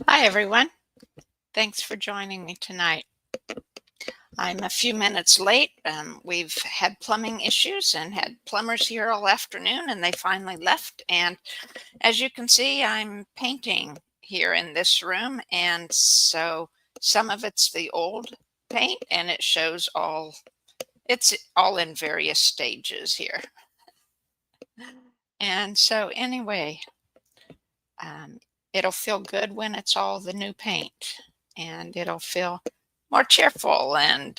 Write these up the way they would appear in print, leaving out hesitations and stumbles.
Hi, everyone. Thanks for joining me tonight. I'm a few minutes late. We've had plumbing issues and had plumbers here all afternoon, and they finally left. And as you can see, I'm painting here in this room. And so some of it's the old paint, and it's all in various stages here. And so, anyway, um, it'll feel good when it's all the new paint, and it'll feel more cheerful and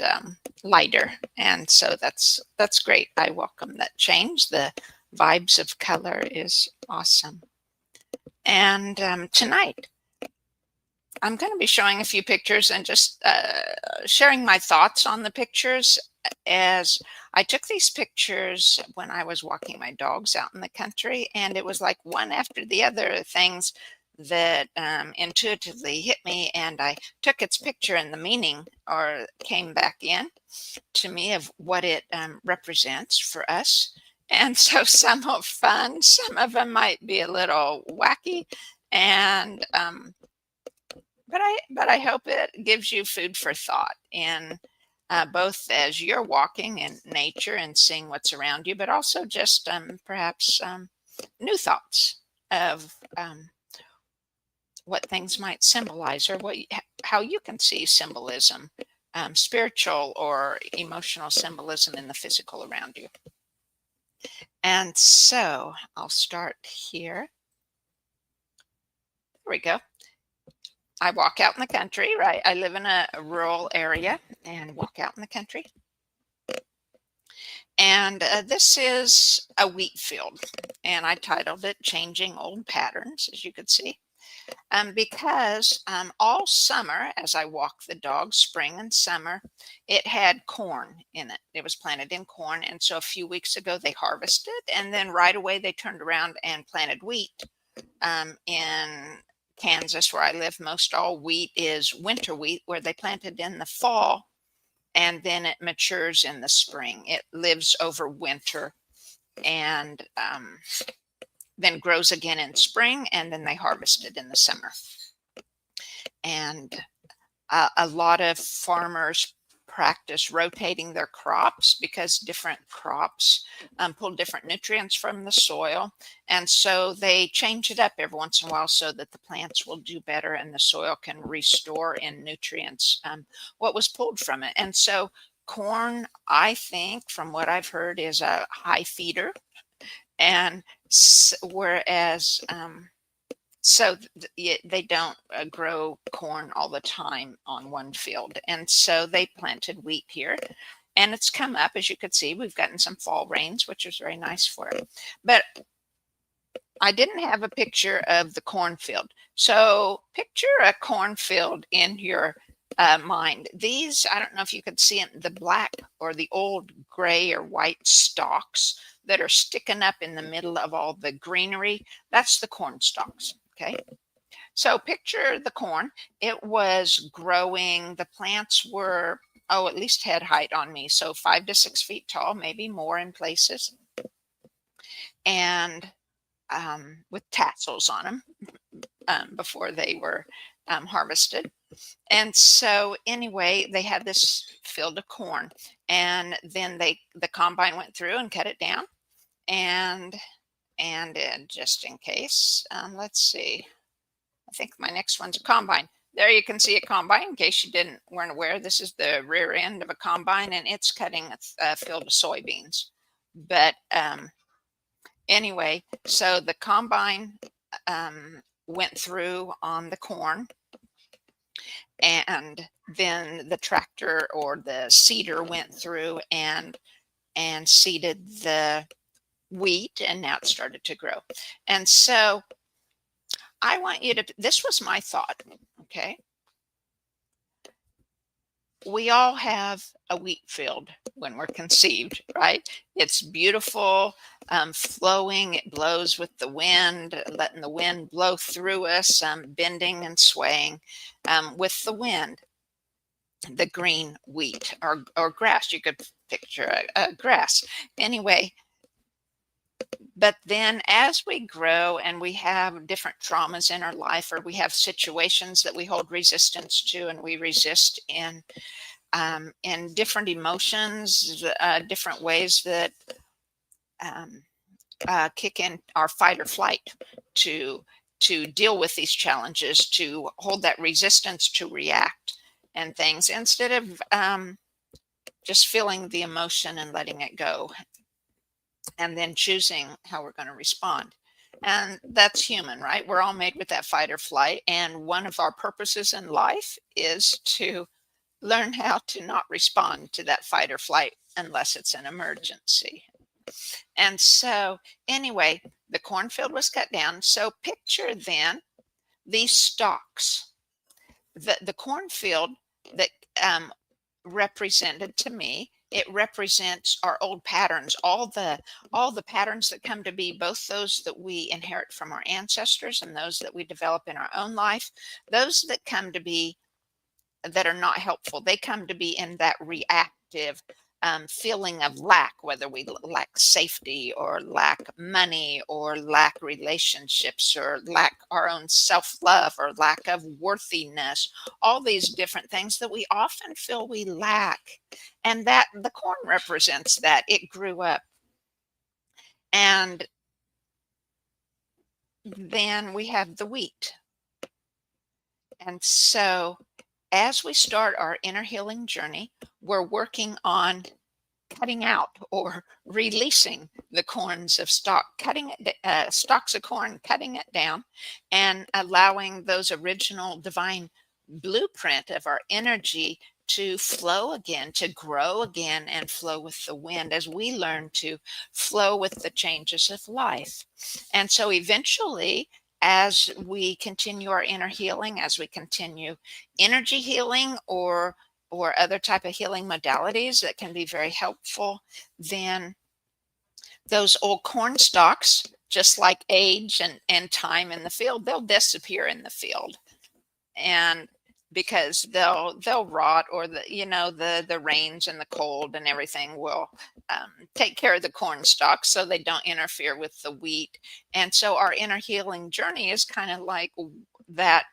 lighter. And so that's great. I welcome that change. The vibes of color is awesome. And tonight, I'm going to be showing a few pictures and just sharing my thoughts on the pictures. As I took these pictures when I was walking my dogs out in the country, and it was like one after the other things that intuitively hit me, and I took its picture, and the meaning or came back in to me of what it represents for us. And so some are fun, some of them might be a little wacky, and but I hope it gives you food for thought in both as you're walking in nature and seeing what's around you, but also just perhaps new thoughts of what things might symbolize or how you can see symbolism, spiritual or emotional symbolism in the physical around you. And so I'll start here. There we go. I walk out in the country, right? I live in a rural area and walk out in the country. And this is a wheat field. And I titled it Changing Old Patterns, as you could see, because all summer, as I walk the dog, spring and summer, it had corn in it. It was planted in corn. And so a few weeks ago, they harvested. And then right away, they turned around and planted wheat in Kansas, where I live. Most all wheat is winter wheat, where they planted in the fall and then it matures in the spring. It lives over winter and then grows again in spring, and then they harvest it in the summer. And a lot of farmers practice rotating their crops because different crops pull different nutrients from the soil. And so they change it up every once in a while so that the plants will do better and the soil can restore in nutrients what was pulled from it. And so corn, I think, from what I've heard, is a high feeder. And whereas so they don't grow corn all the time on one field. And so they planted wheat here. And it's come up, as you could see, we've gotten some fall rains, which is very nice for it. But I didn't have a picture of the cornfield. So picture a cornfield in your mind. These, I don't know if you could see it, the black or the old gray or white stalks that are sticking up in the middle of all the greenery. That's the corn stalks. Okay. So picture the corn. It was growing. The plants were, at least head height on me. So 5 to 6 feet tall, maybe more in places. And with tassels on them before they were harvested. And so anyway, they had this field of corn, and then the combine went through and cut it down. And just in case, let's see. I think my next one's a combine. There you can see a combine. In case you weren't aware, this is the rear end of a combine, and it's cutting a field of soybeans. But anyway, so the combine went through on the corn, and then the tractor or the seeder went through and seeded the wheat, and now it started to grow. And so I want you to, this was my thought, okay? We all have a wheat field when we're conceived, right? It's beautiful, flowing. It blows with the wind, letting the wind blow through us, bending and swaying with the wind. The green wheat or grass. You could picture a grass. Anyway, But then as we grow and we have different traumas in our life, or we have situations that we hold resistance to, and we resist in different emotions, different ways that um, kick in our fight or flight to to deal with these challenges, to hold that resistance to react and things, instead of just feeling the emotion and letting it go, and then choosing how we're going to respond. And that's human, right? We're all made with that fight or flight. And one of our purposes in life is to learn how to not respond to that fight or flight unless it's an emergency. And so, anyway, the cornfield was cut down. So, picture then these stalks. The cornfield that represented to me, it represents our old patterns, all the patterns that come to be, both those that we inherit from our ancestors and those that we develop in our own life. Those that come to be that are not helpful, they come to be in that reactive feeling of lack, whether we lack safety or lack money or lack relationships or lack our own self-love or lack of worthiness, all these different things that we often feel we lack. And that the corn represents that. It grew up. And then we have the wheat. And so as we start our inner healing journey, we're working on cutting out or releasing the corns of stalk, stalks of corn, cutting it down, and allowing those original divine blueprint of our energy to flow again, to grow again, and flow with the wind as we learn to flow with the changes of life. And so eventually, as we continue our inner healing, as we continue energy healing or other type of healing modalities that can be very helpful, then those old corn stalks, just like age and time in the field, they'll disappear in the field. And because they'll rot, or the rains and the cold and everything will take care of the corn stalks so they don't interfere with the wheat. And so our inner healing journey is kind of like that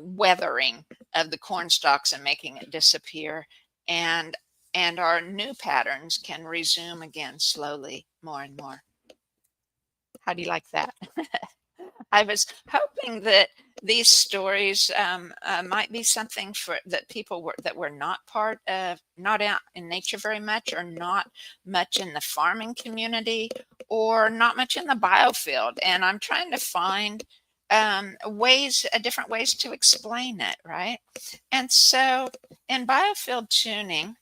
weathering of the corn stalks and making it disappear, and our new patterns can resume again slowly, more and more. How do you like that? I was hoping that these stories might be something for that people that were not part of, not out in nature very much, or not much in the farming community, or not much in the biofield. And I'm trying to find different ways to explain it, right? And so in biofield tuning,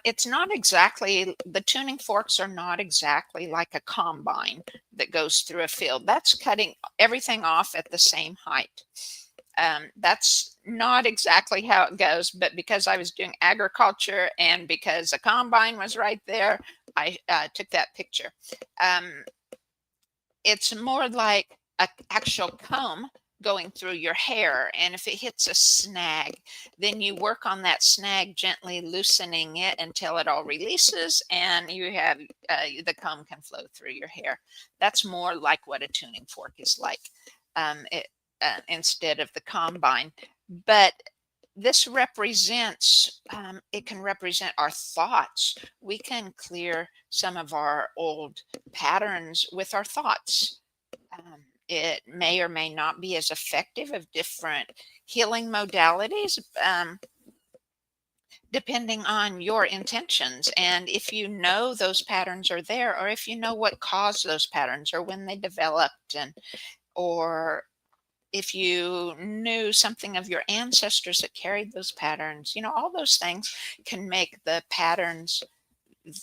it's not exactly, the tuning forks are not exactly like a combine that goes through a field. That's cutting everything off at the same height. That's not exactly how it goes, but because I was doing agriculture and because a combine was right there, I took that picture. It's more like an actual comb going through your hair, and if it hits a snag, then you work on that snag, gently loosening it until it all releases, and you have the comb can flow through your hair. That's more like what a tuning fork is like, instead of the combine. But this represents, it can represent our thoughts. We can clear some of our old patterns with our thoughts. It may or may not be as effective of different healing modalities, depending on your intentions. And if you know those patterns are there, or if you know what caused those patterns, or when they developed, or if you knew something of your ancestors that carried those patterns, all those things can make the patterns,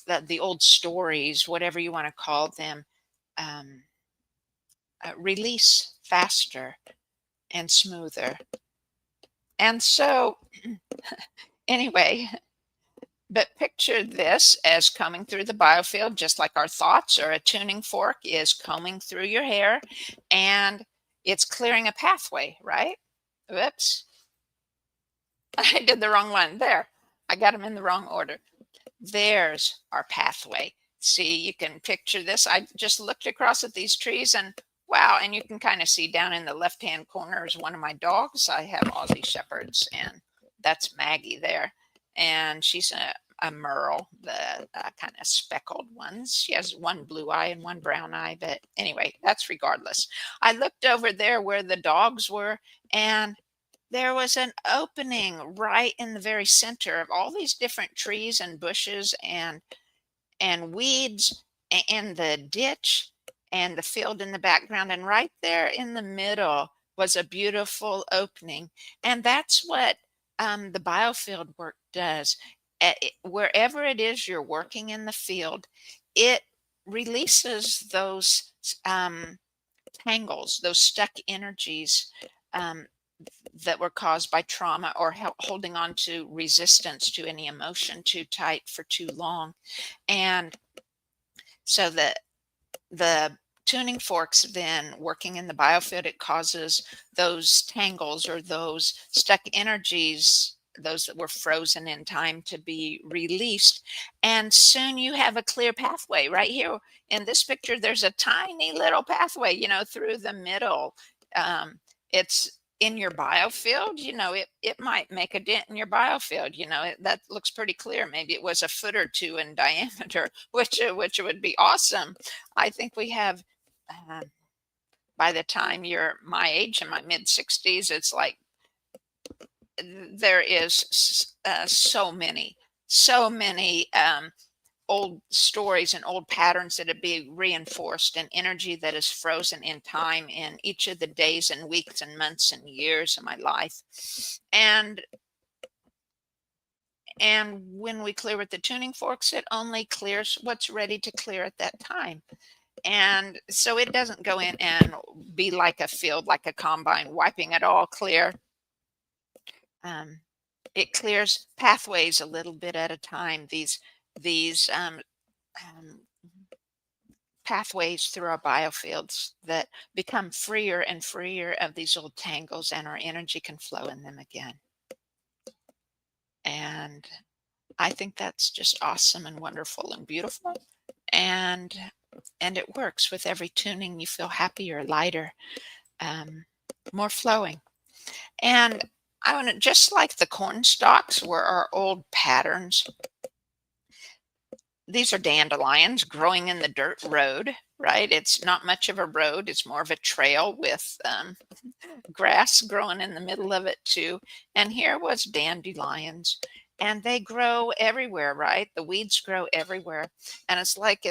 the old stories, whatever you want to call them, release faster and smoother. And so, anyway, but picture this as coming through the biofield, just like our thoughts, or a tuning fork is combing through your hair, and it's clearing a pathway, right? Whoops. I did the wrong one. There. I got them in the wrong order. There's our pathway. see, you can picture this. I just looked across at these trees and wow, and you can kind of see down in the left-hand corner is one of my dogs. I have Aussie Shepherds, and that's Maggie there. And she's a merle, the kind of speckled ones. She has one blue eye and one brown eye, but anyway, that's regardless. I looked over there where the dogs were, and there was an opening right in the very center of all these different trees and bushes and weeds and the ditch and the field in the background. And right there in the middle was a beautiful opening. And that's what the biofield work does. Wherever it is you're working in the field, it releases those tangles, those stuck energies um, that were caused by trauma or holding on to resistance to any emotion too tight for too long. And so the tuning forks then working in the biofield, it causes those tangles or those stuck energies, those that were frozen in time, to be released. And soon you have a clear pathway. Right here in this picture, there's a tiny little pathway, through the middle. It's in your biofield, it might make a dent in your biofield. That looks pretty clear. Maybe it was a foot or two in diameter, which would be awesome. I think we have, by the time you're my age, in my mid 60s, it's like there is so many old stories and old patterns that are being reinforced, and energy that is frozen in time in each of the days and weeks and months and years of my life. And when we clear with the tuning forks, it only clears what's ready to clear at that time. And so it doesn't go in and be like a field, like a combine, wiping it all clear. It clears pathways a little bit at a time. These pathways through our biofields that become freer and freer of these old tangles, and our energy can flow in them again. And I think that's just awesome and wonderful and beautiful. And it works. With every tuning, you feel happier, lighter, more flowing. And I want to, just like the corn stalks were our old patterns, these are dandelions growing in the dirt road, right? It's not much of a road. It's more of a trail with grass growing in the middle of it too. And here was dandelions, and they grow everywhere, right? The weeds grow everywhere. And it's like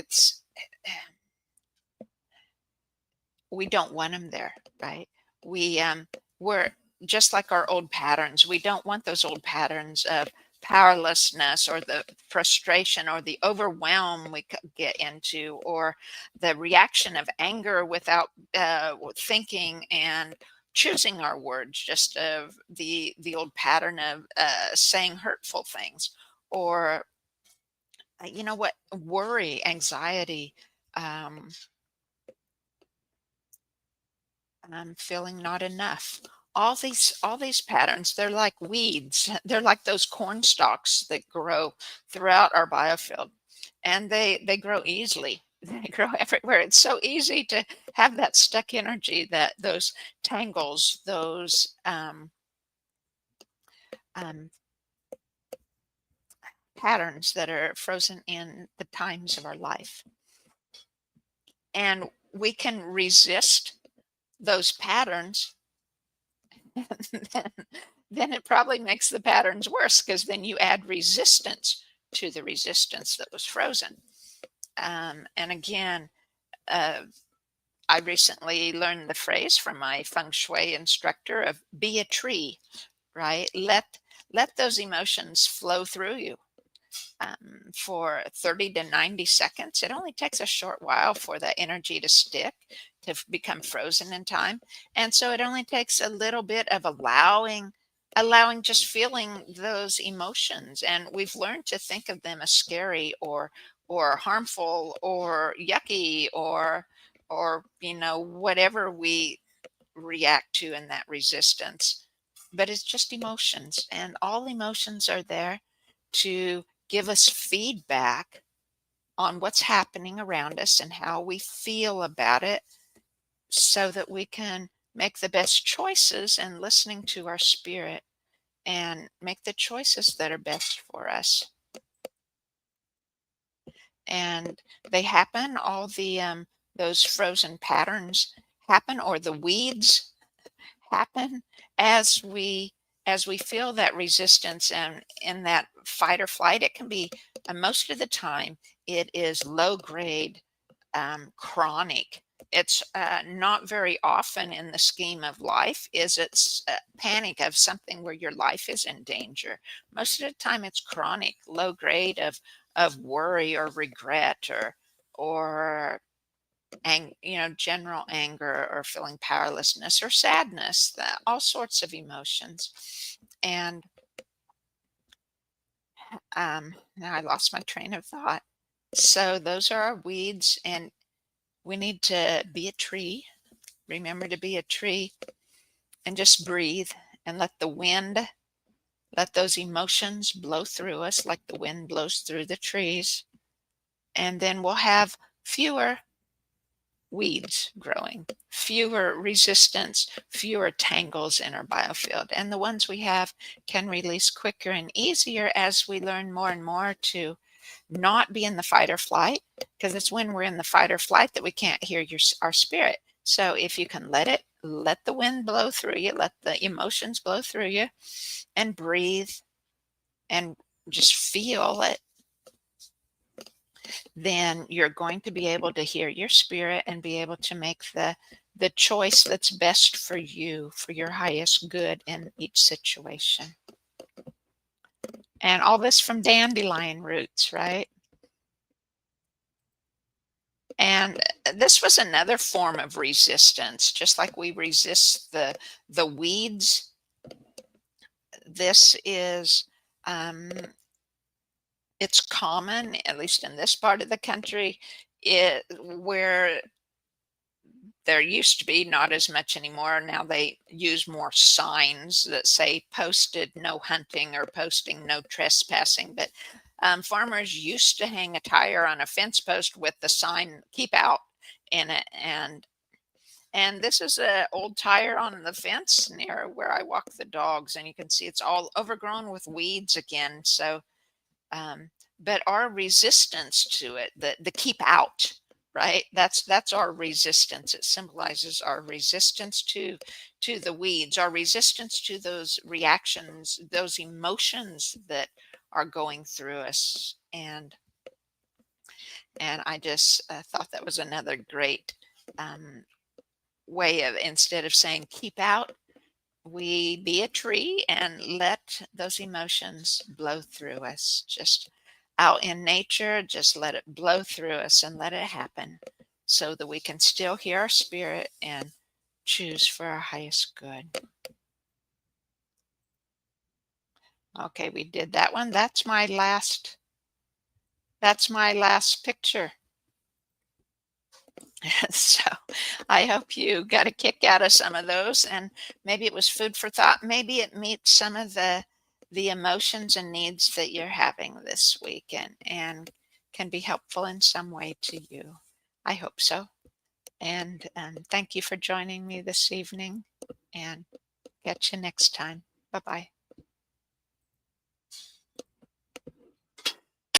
we don't want them there, right? We're just like our old patterns. We don't want those old patterns of powerlessness or the frustration or the overwhelm we get into, or the reaction of anger without thinking and choosing our words, just of the old pattern of saying hurtful things, or worry, anxiety, I'm feeling not enough. All these patterns, they're like weeds. They're like those corn stalks that grow throughout our biofield. And they grow easily. They grow everywhere. It's so easy to have that stuck energy, that those tangles, those um, patterns that are frozen in the times of our life. And we can resist those patterns, then, then it probably makes the patterns worse, because then you add resistance to the resistance that was frozen. And again, uh, I recently learned the phrase from my feng shui instructor of be a tree, right? Let those emotions flow through you. For 30 to 90 seconds. It only takes a short while for the energy to stick, to become frozen in time. And so it only takes a little bit of allowing, just feeling those emotions. And we've learned to think of them as scary or harmful or yucky or whatever we react to in that resistance. But it's just emotions, and all emotions are there to give us feedback on what's happening around us and how we feel about it so that we can make the best choices and listening to our spirit and make the choices that are best for us. And they happen, all the those frozen patterns happen, or the weeds happen as we feel that resistance, and in that fight or flight. It can be, most of the time it is low grade, chronic. It's not very often in the scheme of life is it's panic of something where your life is in danger. Most of the time it's chronic, low grade of worry or regret, or general anger, or feeling powerlessness or sadness, all sorts of emotions. And now I lost my train of thought. So those are our weeds, and we need to be a tree. Remember to be a tree and just breathe and let those emotions blow through us like the wind blows through the trees. And then we'll have fewer weeds growing, fewer resistance, fewer tangles in our biofield. And the ones we have can release quicker and easier as we learn more and more to not be in the fight or flight, because it's when we're in the fight or flight that we can't hear our spirit. So if you can let the wind blow through you, let the emotions blow through you, and breathe and just feel it, then you're going to be able to hear your spirit and be able to make the choice that's best for you, for your highest good in each situation. And all this from dandelion roots, right? And this was another form of resistance. Just like we resist the weeds, this is it's common, at least in this part of the country, where there used to be, not as much anymore. Now they use more signs that say posted no hunting or posting no trespassing. But farmers used to hang a tire on a fence post with the sign "keep out" in it. And this is an old tire on the fence near where I walk the dogs, and you can see it's all overgrown with weeds again. So um, but our resistance to it, the keep out, right? That's our resistance. It symbolizes our resistance to the weeds, our resistance to those reactions, those emotions that are going through us. And I just thought that was another great way of, instead of saying keep out, we be a tree and let those emotions blow through us. Just out in nature, just let it blow through us and let it happen so that we can still hear our spirit and choose for our highest good. Okay, we did that one. That's my last picture. So I hope you got a kick out of some of those, and maybe it was food for thought. Maybe it meets some of the emotions and needs that you're having this week, and can be helpful in some way to you. I hope so. And thank you for joining me this evening, and catch you next time. Bye bye.